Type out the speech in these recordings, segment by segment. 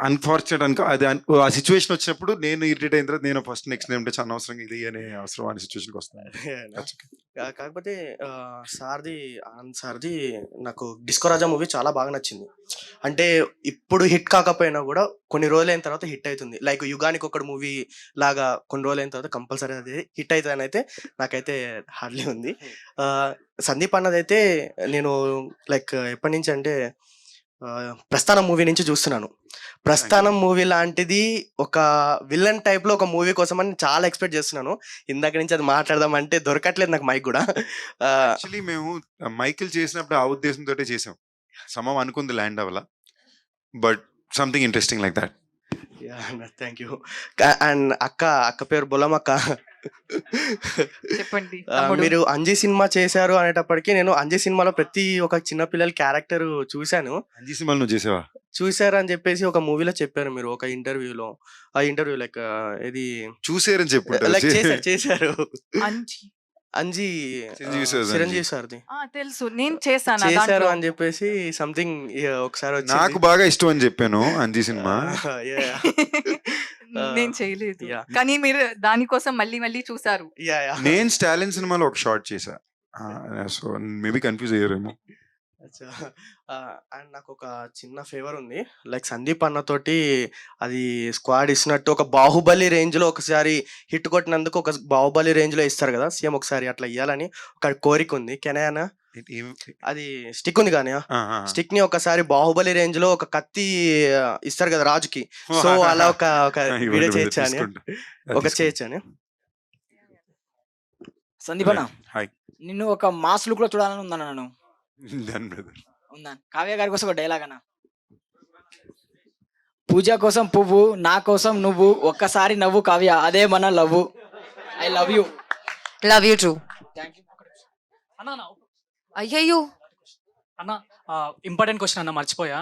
Unfortunate అనుకో అది ఆ సిచ్యువేషన్ వచ్చినప్పుడు నేను ఇరిటేట్ అయిన తర్వాత నేను ఫస్ట్ నెక్స్ట్ నేమ్ చాలా అనవసరంగా ఇది అనే అవసరం అనే సిచ్యువేషన్కి వస్తాను. కాకపోతే సార్ది ఆనంద్ సార్ది నాకు డిస్కో రాజా మూవీ చాలా బాగా నచ్చింది. అంటే ఇప్పుడు హిట్ కాకపోయినా కూడా కొన్ని రోజులైన తర్వాత హిట్ అవుతుంది. లైక్ యుగానికి ఒకటి మూవీ లాగా కొన్ని రోజులైన తర్వాత కంపల్సరీ అది హిట్ అవుతుంది అని అయితే నాకైతే హార్డ్లీ ఉంది. సందీప్ అన్నదైతే నేను లైక్ ఎప్పటి నుంచి అంటే ప్రస్థానం మూవీ నుంచి చూస్తున్నాను. ప్రస్థానం మూవీ లాంటిది ఒక విలన్ టైప్ లో ఒక మూవీ కోసం అని చాలా ఎక్స్పెక్ట్ చేస్తున్నాను. ఇందాక నుంచి అది మాట్లాడదాం అంటే దొరకట్లేదు నాకు మైక్ కూడా. యాక్చువల్లీ మేము మైకిల్ చేసినప్పుడు ఆ ఉద్దేశంతో చేసాం. సమం అనుకుంది ల్యాండ్ అవ్వాల, but something interesting like that. Thank you. And అక్క పేరు బొలమక్క. చెప్పండి. మీరు అంజీ సినిమా చేశారు అనేటప్పటికీ నేను అంజీ సినిమాలో ప్రతి ఒక చిన్న పిల్లల క్యారెక్టర్ చూశాను. అంజీ సినిమాలు నువ్వు చేసావా? చూసారు అని చెప్పేసి ఒక మూవీలో చెప్పారు మీరు ఒక ఇంటర్వ్యూలో. ఆ ఇంటర్వ్యూ లైక్ ఇది చూసారని చెప్పు. లైక్ చేశారు అంజీ అంజీ చిరంజీవి సార్ది తెలుసు, నేను చేశాను చేశారు అని చెప్పేసి సంథింగ్ ఒకసారి వచ్చి నాకు బాగా ఇష్టం అని చెప్పాను అంజీ సినిమా. నేను చేయలేదు, కానీ మీరు దానికోసం మళ్ళీ మళ్ళీ చూసారు. నేను స్టాలిన్ సినిమాలో ఒక షార్ట్ చేశా, సో మేబీ కన్ఫ్యూజ్ అయ్యారేమో. అండ్ నాకు ఒక చిన్న ఫేవర్ ఉంది. లైక్ సందీప్ అన్నతోటి అది స్క్వాడ్ ఇచ్చినట్టు ఒక బాహుబలి రేంజ్ లో ఒకసారి హిట్ కొట్టినందుకు ఒక బాహుబలి రేంజ్ లో ఇస్తారు కదా, సేమ్ ఒకసారి అట్లా ఇవ్వాలని ఒక కోరిక ఉంది. కెనయానా అది స్టిక్ ఉంది కానీ స్టిక్ ని ఒకసారి బాహుబలి రేంజ్ లో ఒక కత్తి ఇస్తారు కదా రాజుకి, సో అలా ఒక వీడియో చేయొచ్చా అని చేయొచ్చా అని. సందీప్ అన్న, నిన్ను ఒక మాస్ లుక్ లో చూడాలని ఉందన్న. నన్ను ఉందా కావ్య గారి కోసం ఒక డైలాగ్ అన్న. పూజ కోసం పువ్వు, నా కోసం నువ్వు, ఒక్కసారి నవ్వు కావ్య, అదే మన love. I love you. Love you two. అయ్యయ్యో అన్న, ఇంపార్టెంట్ క్వశ్చన్ అన్న, మర్చిపోయా.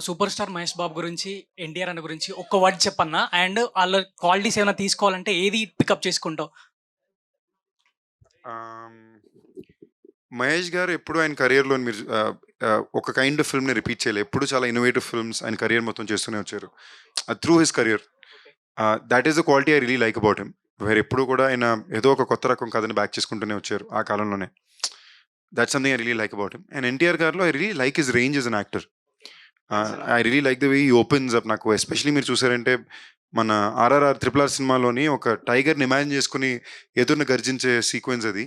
సూపర్ స్టార్ మహేష్ బాబు గురించి, ఎన్టీఆర్ అన్న గురించి ఒక్క వర్డ్ చెప్పన్నా. అండ్ వాళ్ళ క్వాలిటీస్ ఏమైనా తీసుకోవాలంటే ఏది పికప్ చేసుకుంటావు? మహేష్ గారు ఎప్పుడు ఆయన కెరియర్లో మీరు ఒక కైండ్ ఆఫ్ ఫిల్మ్ని రిపీట్ చేయలేదు. ఎప్పుడు చాలా ఇన్నోవేటివ్ ఫిల్మ్స్ ఆయన కెరియర్ మొత్తం చేస్తూనే వచ్చారు through his career. That is the quality I really like about him. వేరే ఎప్పుడు కూడా ఆయన ఏదో ఒక కొత్త రకం కథని బ్యాక్ చేసుకుంటూనే వచ్చారు ఆ కాలంలోనే. That's something I really like about him. And NTR గారిలో I really like his range as an actor. I really like the way he opens up. నాకు ఎస్పెషలీ మీరు చూసారంటే మన RRR RRR సినిమాలోని ఒక టైగర్ని ఇమాజిన్ చేసుకుని ఎదురుని గర్జించే సీక్వెన్స్, అది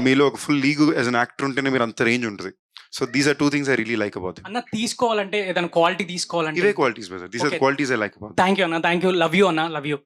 మీలో ఒక full league as an actor ఉంటేనే మీరు అంత రేంజ్ ఉంటుంది. So these are two things I really like about him. అన్న, తీసుకోవాలంటే ఏదైనా క్వాలిటీ తీసుకోవాలంటే ఇవే qualities, these are qualities I like about. Thank you అన్న, థ్యాంక్ యూ. లవ్ యూ అన్న, లవ్ యూ.